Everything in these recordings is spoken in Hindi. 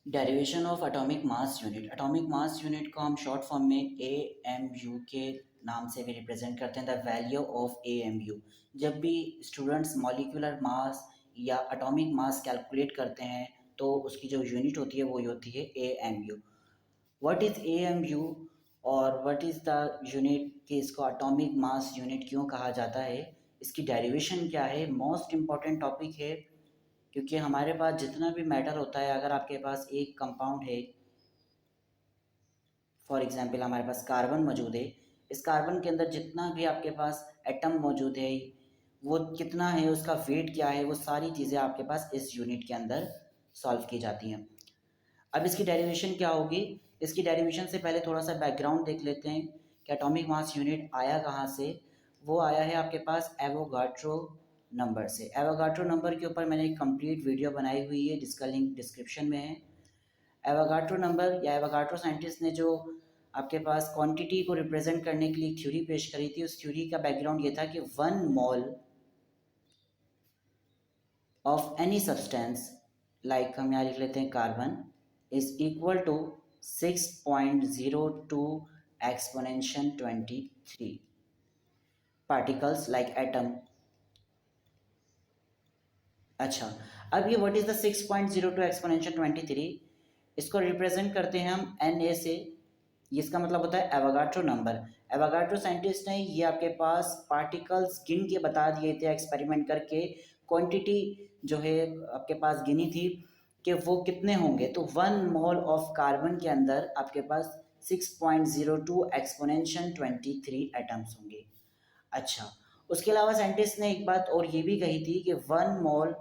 Derivation of atomic mass unit. Atomic mass unit को हम शॉर्ट फॉर्म में AMU के नाम से भी रिप्रेजेंट करते हैं। The value of AMU। जब भी स्टूडेंट्स मॉलिक्यूलर मास या एटॉमिक मास कैलकुलेट करते हैं तो उसकी जो यूनिट होती है वो होती है AMU। व्हाट इज़ AMU और व्हाट इज़ द यूनिट कि इसको एटॉमिक मास यूनिट क्यों कहा जाता है, इसकी डेरिवेशन क्या है, मोस्ट इम्पॉर्टेंट टॉपिक है। क्योंकि हमारे पास जितना भी मैटर होता है, अगर आपके पास एक कंपाउंड है, फॉर एग्जांपल हमारे पास कार्बन मौजूद है, इस कार्बन के अंदर जितना भी आपके पास एटम मौजूद है, वो कितना है, उसका वेट क्या है, वो सारी चीज़ें आपके पास इस यूनिट के अंदर सॉल्व की जाती हैं। अब इसकी डेरिवेशन क्या होगी, इसकी डेरिवेशन से पहले थोड़ा सा बैकग्राउंड देख लेते हैं कि एटॉमिक मास यूनिट आया कहाँ से। वो आया है आपके पास एवोगाड्रो नंबर से। एवोगाड्रो नंबर के ऊपर मैंने एक कंप्लीट वीडियो बनाई हुई है जिसका लिंक डिस्क्रिप्शन में है। एवोगाड्रो नंबर या एवोगाड्रो साइंटिस्ट ने जो आपके पास क्वांटिटी को रिप्रेजेंट करने के लिए थ्योरी पेश करी थी, उस थ्योरी का बैकग्राउंड ये था कि 1 mole of any substance, like हम यहाँ लिख लेते हैं carbon, is equal to 6.02 exponential 23 particles like atom. अच्छा, अब ये व्हाट इज द 6.02 एक्सपोनेंशियल 23, इसको रिप्रेजेंट करते हैं हम Na से। इसका मतलब होता है एवोगाड्रो नंबर। एवोगाड्रो साइंटिस्ट ने ये आपके पास पार्टिकल्स गिन के बता दिए थे, एक्सपेरिमेंट करके क्वांटिटी जो है आपके पास गिनी थी कि वो कितने होंगे। तो 1 मोल ऑफ कार्बन के अंदर आपके पास 6.02 एक्सपोनेंशियल 23 एटम्स होंगे। अच्छा, उसके अलावा साइंटिस्ट ने एक बात और ये भी कही थी कि 1 mole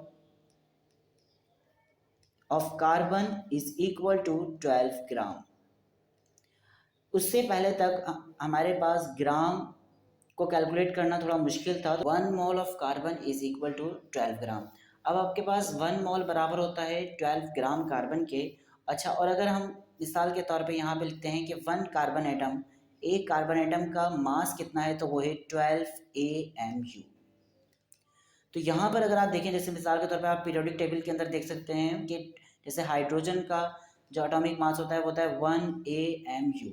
of carbon is equal to 12 gram. उससे पहले तक हमारे पास ग्राम को कैलकुलेट करना थोड़ा मुश्किल था। 1 mole of carbon is equal to 12 gram. अब आपके पास 1 मोल बराबर होता है 12 ग्राम कार्बन के। अच्छा, और अगर हम मिसाल के तौर पे यहाँ पे लिखते हैं कि 1 कार्बन एटम, एक कार्बन एटम का मास कितना है, तो वो है 12 AMU। तो यहाँ पर अगर आप देखें, जैसे मिसाल के तौर पे आप पीरियोडिक टेबल के अंदर देख सकते हैं कि जैसे हाइड्रोजन का जो एटॉमिक मास होता है वो होता है 1 AMU।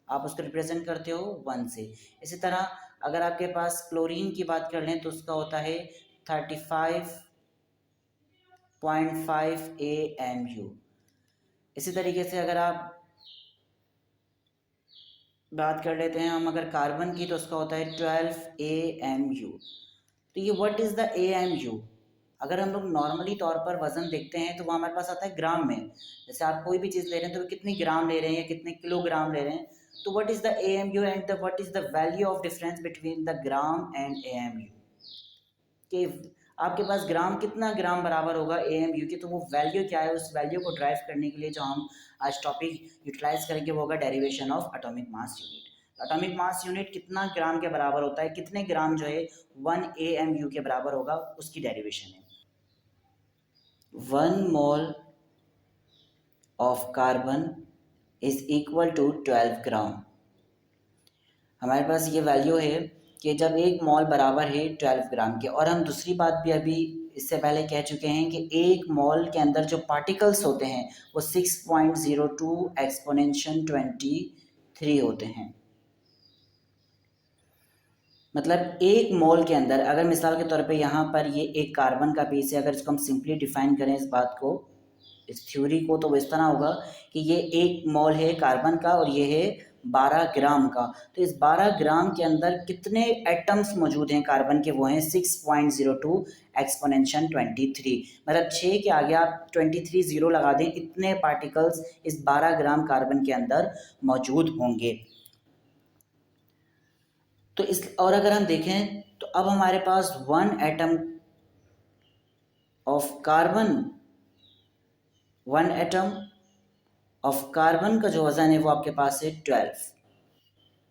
आप उसको रिप्रेजेंट करते हो 1 से। इसी तरह अगर आपके पास क्लोरीन की बात कर लें तो उसका होता है 35.5 AMU। इसी तरीके से अगर आप बात कर लेते हैं हम अगर कार्बन की, तो उसका होता है 12 AMU। तो ये व्हाट इज़ द AMU। अगर हम लोग नॉर्मली तौर पर वजन देखते हैं तो वो हमारे पास आता है ग्राम में। जैसे आप कोई भी चीज़ ले रहे हैं तो वो कितनी ग्राम ले रहे हैं या कितने किलोग्राम ले रहे हैं। तो what is the AMU and the what is the value of difference between the gram and AMU। कि आपके पास ग्राम कितना ग्राम बराबर होगा AMU की, तो वो वैल्यू क्या है, उस वैल्यू को ड्राइव करने के लिए जो हम आज टॉपिक यूटिलाइज करेंगे वो होगा derivation of atomic mass unit. Atomic mass unit कितना ग्राम के बराबर होता है, कितने ग्राम जो है 1 AMU के बराबर होगा, उसकी डेरिवेशन है। 1 mole of carbon is equal to 12 gram. हमारे पास ये वैल्यू है कि जब 1 मोल बराबर है 12 ग्राम के। और हम दूसरी बात भी अभी इससे पहले कह चुके हैं कि 1 मोल के अंदर जो पार्टिकल्स होते हैं वो 6.02 एक्सपोनेंशियल 23 होते हैं। मतलब 1 मोल के अंदर, अगर मिसाल के तौर पे यहाँ पर ये एक कार्बन का पीस है, अगर इसको हम सिंपली डिफाइन करें इस बात को, इस थ्योरी को, तो इस तरह होगा कि ये 1 मोल है कार्बन का और ये है 12 ग्राम का। तो इस 12 ग्राम के अंदर कितने एटम्स मौजूद हैं कार्बन के, वो हैं 6.02 एक्सपोनेंशियल 23। मतलब 6 के आगे आप 23 जीरो लगा दें, इतने पार्टिकल्स इस 12 ग्राम कार्बन के अंदर मौजूद होंगे। तो इस और अगर हम देखें तो अब हमारे पास 1 atom of carbon, 1 atom of carbon का जो वजन है वो आपके पास है 12।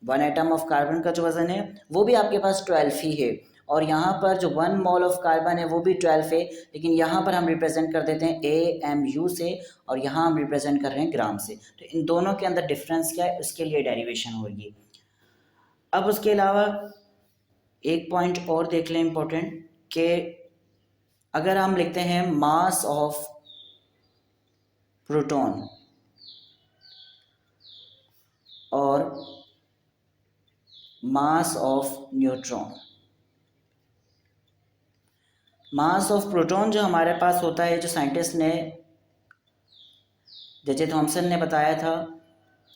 1 एटम ऑफ कार्बन का जो वजन है वो भी आपके पास 12 ही है। और यहाँ पर जो 1 मोल ऑफ कार्बन है वो भी 12 है, लेकिन यहाँ पर हम रिप्रेजेंट कर देते हैं AMU से और यहाँ हम रिप्रेजेंट कर रहे हैं ग्राम से। तो इन दोनों के अंदर डिफरेंस क्या है, उसके लिए डेरिवेशन होगी। अब उसके अलावा एक पॉइंट और देख लें इम्पोर्टेंट, कि अगर हम लिखते हैं मास ऑफ प्रोटॉन और mass of neutron. Mass of proton जो हमारे पास होता है, जो साइंटिस्ट ने जे थॉमसन ने बताया था,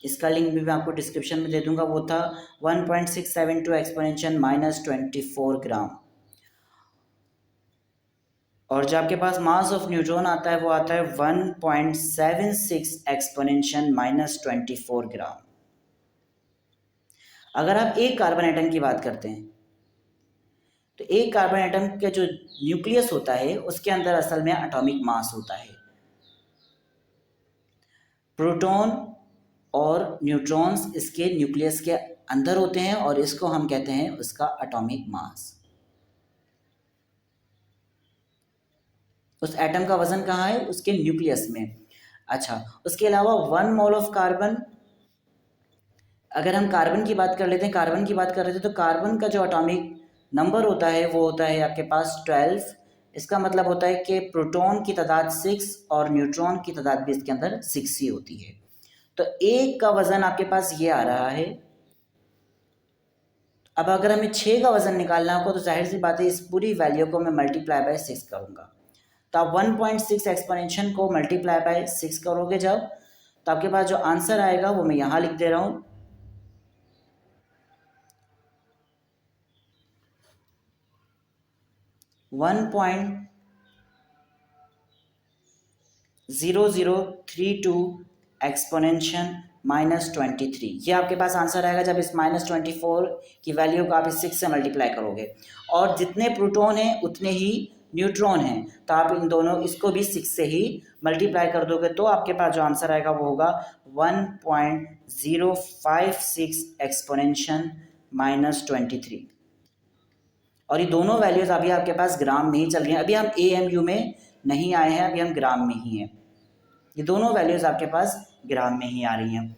इसका लिंक भी मैं आपको डिस्क्रिप्शन में दे दूंगा, वो था 1.672 एक्सपोनेंशियल -24 ग्राम। और जो आपके पास मास ऑफ न्यूट्रॉन आता है वो आता है 1.76 एक्सपोनेंशियल -24 ग्राम। अगर आप एक कार्बन एटम की बात करते हैं तो एक कार्बन एटम का जो न्यूक्लियस होता है उसके अंदर असल में एटॉमिक मास होता है। प्रोटॉन और न्यूट्रॉन्स इसके न्यूक्लियस के अंदर होते हैं और इसको हम कहते हैं उसका एटॉमिक मास। उस एटम का वजन कहाँ है? उसके न्यूक्लियस में। अच्छा, उसके अलावा 1 मोल ऑफ कार्बन, अगर हम कार्बन की बात कर लेते हैं, कार्बन की बात कर रहे थे तो कार्बन का जो एटॉमिक नंबर होता है वो होता है आपके पास 12। इसका मतलब होता है कि प्रोटॉन की तादाद 6 और न्यूट्रॉन की तादाद भी इसके अंदर 6 ही होती है। तो एक का वजन आपके पास ये आ रहा है। अब अगर हमें 6 का वजन निकालना होगा तो जाहिर सी बात है इस पूरी वैल्यू को मैं मल्टीप्लाई बाय 6 करूंगा। तो आप 1.6 एक्सपोनेंशियल को मल्टीप्लाई बाय 6 करोगे जब, तो आपके पास जो आंसर आएगा वो मैं यहाँ लिख दे रहा हूँ, 1.0032 एक्सपोनेंशियल -23। ये आपके पास आंसर आएगा जब इस -24 की वैल्यू को आप इस 6 से मल्टीप्लाई करोगे। और जितने प्रोटॉन हैं उतने ही न्यूट्रॉन हैं, तो आप इन दोनों इसको भी 6 से ही मल्टीप्लाई कर दोगे तो आपके पास जो आंसर आएगा वो होगा 1.056 एक्सपोनेंशियल -23। और ये दोनों वैल्यूज अभी आपके पास ग्राम में ही चल रही हैं, अभी हम AMU में नहीं आए हैं, अभी हम ग्राम में ही हैं। ये दोनों वैल्यूज आपके पास ग्राम में ही आ रही हैं।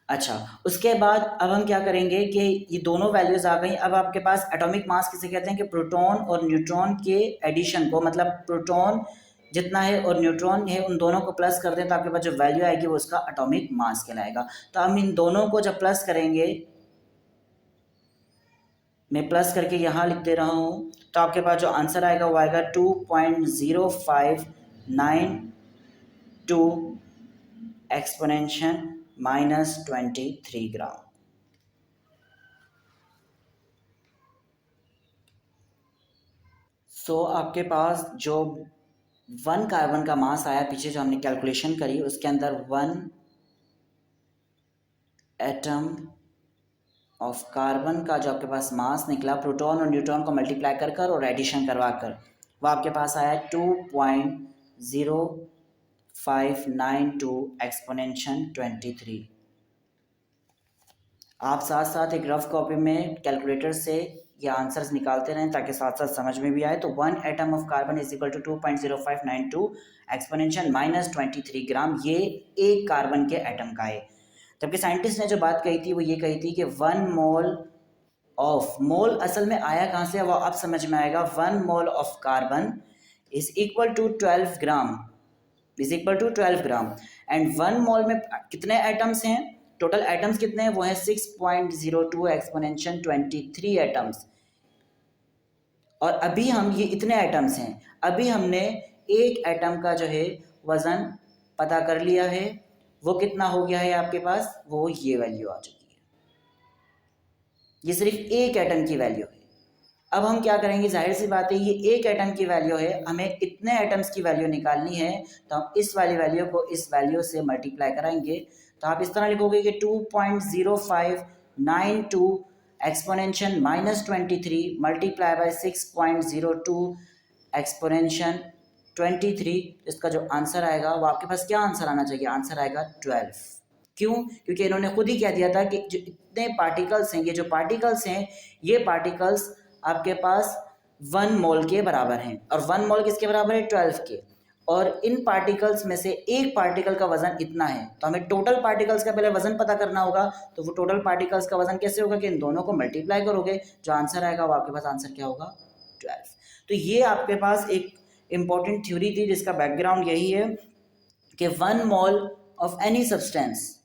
अच्छा, उसके बाद अब हम क्या करेंगे कि ये दोनों वैल्यूज आ गई। अब आपके पास एटॉमिक मास किसे कहते हैं कि प्रोटॉन और न्यूट्रॉन के एडिशन को, मतलब प्रोटॉन जितना है और न्यूट्रॉन है उन दोनों को प्लस कर दें तो आपके पास जो वैल्यू आएगी वो उसका एटॉमिक मास कहलाएगा। तो हम इन दोनों को जब प्लस करेंगे, मैं प्लस करके यहाँ लिख दे रहा हूँ, तो आपके पास जो आंसर आएगा वो आएगा 2.0592 एक्सपोनेंशियल -23 ग्राम। सो आपके पास जो 1 कार्बन का मास आया, पीछे जो हमने कैलकुलेशन करी उसके अंदर 1 एटम ऑफ कार्बन का जो आपके पास मास निकला प्रोटॉन और न्यूट्रॉन को मल्टीप्लाई कर कर और एडिशन करवा कर, वो आपके पास आया 2.0592 एक्सपोनेंशियल 23। आप साथ साथ एक रफ कॉपी में कैलकुलेटर से ये आंसर्स निकालते रहें ताकि साथ साथ समझ में भी आए। तो 1 atom of carbon is equal to 2.0592 exponential -23 gram, ये एक कार्बन के एटम का है। जबकि साइंटिस्ट ने जो बात कही थी वो ये कही थी कि 1 मोल ऑफ, मोल असल में आया कहाँ से वो अब समझ में आएगा, 1 mole of carbon is equal to 12 gram, is equal to 12 gram. And 1 mole में कितने एटम्स हैं, टोटल एटम्स कितने हैं, वो है 6.02 एक्सपोनेंशियल 23 एटम्स। और अभी हम ये इतने एटम्स हैं, अभी हमने एक एटम का जो है वजन पता कर लिया है, वो कितना हो गया है आपके पास, वो ये वैल्यू आ चुकी है। ये सिर्फ एक एटम की वैल्यू है। अब हम क्या करेंगे, जाहिर सी बात है ये एक एटम की वैल्यू है, हमें इतने एटम्स की वैल्यू निकालनी है, तो हम इस वाली वैल्यू को इस वैल्यू से मल्टीप्लाई कराएंगे। तो आप इस तरह लिखोगे कि 2.0592 एक्सपोनेंशियल -23 मल्टीप्लाई बाय 6.02 एक्सपोनेंशियल 23। इसका जो आंसर आएगा वो आपके पास क्या आंसर आना चाहिए, आंसर आएगा 12। क्यों? क्योंकि इन्होंने खुद ही कह दिया था कि जो इतने पार्टिकल्स हैं, ये जो पार्टिकल्स हैं, ये पार्टिकल्स आपके पास 1 मोल के बराबर हैं। और 1 मोल किसके बराबर है, 12 के। और इन पार्टिकल्स में से एक पार्टिकल का वजन इतना है, तो हमें टोटल पार्टिकल्स का पहले वजन पता करना होगा। तो वो टोटल पार्टिकल्स का वजन कैसे होगा कि इन दोनों को मल्टीप्लाई करोगे, जो आंसर आएगा वो आपके पास आंसर क्या होगा, 12। तो ये आपके पास एक इंपॉर्टेंट थ्योरी थी जिसका बैकग्राउंड यही है कि 1 मोल ऑफ एनी सब्सटेंस,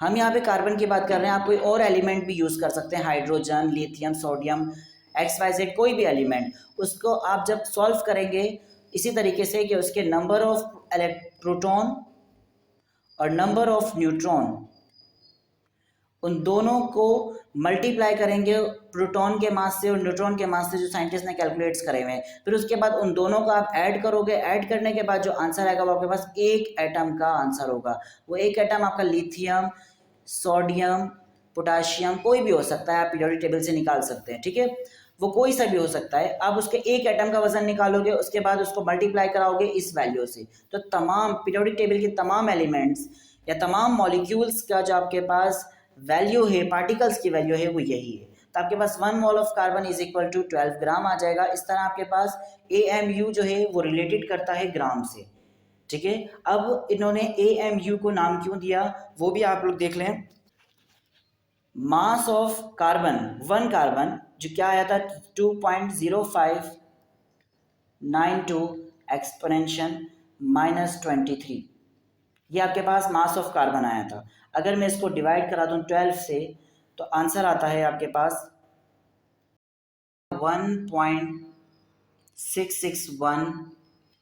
हम यहाँ पे कार्बन की बात कर रहे हैं, आप कोई और एलिमेंट भी यूज़ कर सकते हैं, हाइड्रोजन, लिथियम, सोडियम, XYZ कोई भी एलिमेंट, उसको आप जब सॉल्व करेंगे इसी तरीके से कि उसके नंबर ऑफ प्रोटॉन और नंबर ऑफ न्यूट्रॉन, उन दोनों को मल्टीप्लाई करेंगे प्रोटॉन के मास से और न्यूट्रॉन के मास से, जो साइंटिस्ट ने कैलकुलेट्स करे हुए हैं। फिर उसके बाद उन दोनों को आप ऐड करोगे, ऐड करने के बाद जो आंसर आएगा वो आपके पास एक एटम का आंसर होगा। वो एक एटम आपका लिथियम, सोडियम, पोटाशियम कोई भी हो सकता है, आप पीरियोडिक टेबल से निकाल सकते हैं, ठीक है, वो कोई सा भी हो सकता है। आप उसके एक एटम का वजन निकालोगे, उसके बाद उसको मल्टीप्लाई कराओगे इस वैल्यू से, तो तमाम पीरियोडिक टेबल के तमाम एलिमेंट्स या तमाम मॉलिक्यूल्स का जो आपके पास वैल्यू है, पार्टिकल्स की वैल्यू है, वो यही है। तो आपके पास 1 mole of carbon is equal to 12 gram आ जाएगा। इस तरह आपके पास AMU जो है वो रिलेटेड करता है ग्राम से, ठीक है। अब इन्होंने AMU को नाम क्यों दिया वो भी आप लोग देख लें। मास ऑफ कार्बन, 1 कार्बन जो क्या आया था 2.0592 एक्सपोनेंशियल -23, ये आपके पास मास ऑफ कार्बन आया था। अगर मैं इसको डिवाइड करा दूं 12 से तो आंसर आता है आपके पास 1.661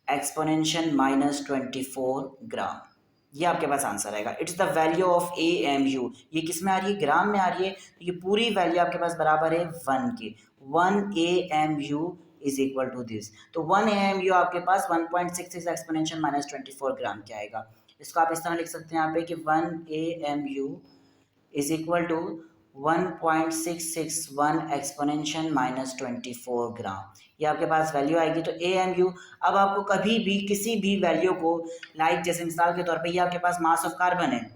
एक्सपोनेंशियल -24 ग्राम, ये आपके पास आंसर आएगा। It's the value of AMU। ये किस में आ रही है, ग्राम में आ रही है, तो ये पूरी वैल्यू आपके पास बराबर है 1 के। 1 AMU is equal to this. तो 1 AMU आपके पास 1.66 एक्सपोनेंशियल -24 ग्राम क्या आएगा। इसको आप इस तरह लिख सकते हैं यहाँ पे कि 1 AMU is equal to 1.661 exponential -24 gram, ये आपके पास वैल्यू आएगी। तो AMU, अब आपको कभी भी किसी भी वैल्यू को, लाइक जैसे मिसाल के तौर पे ये आपके पास मास ऑफ कार्बन है,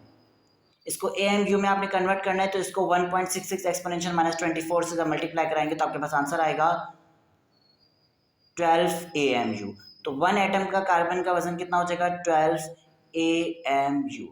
इसको AMU में आपने कन्वर्ट करना है, तो इसको 1.66 एक्सपोनेंशियल -24 से जब मल्टीप्लाई कराएंगे तो आपके पास आंसर आएगा 12 AMU। तो 1 एटम का कार्बन का वजन कितना हो जाएगा 12 AMU।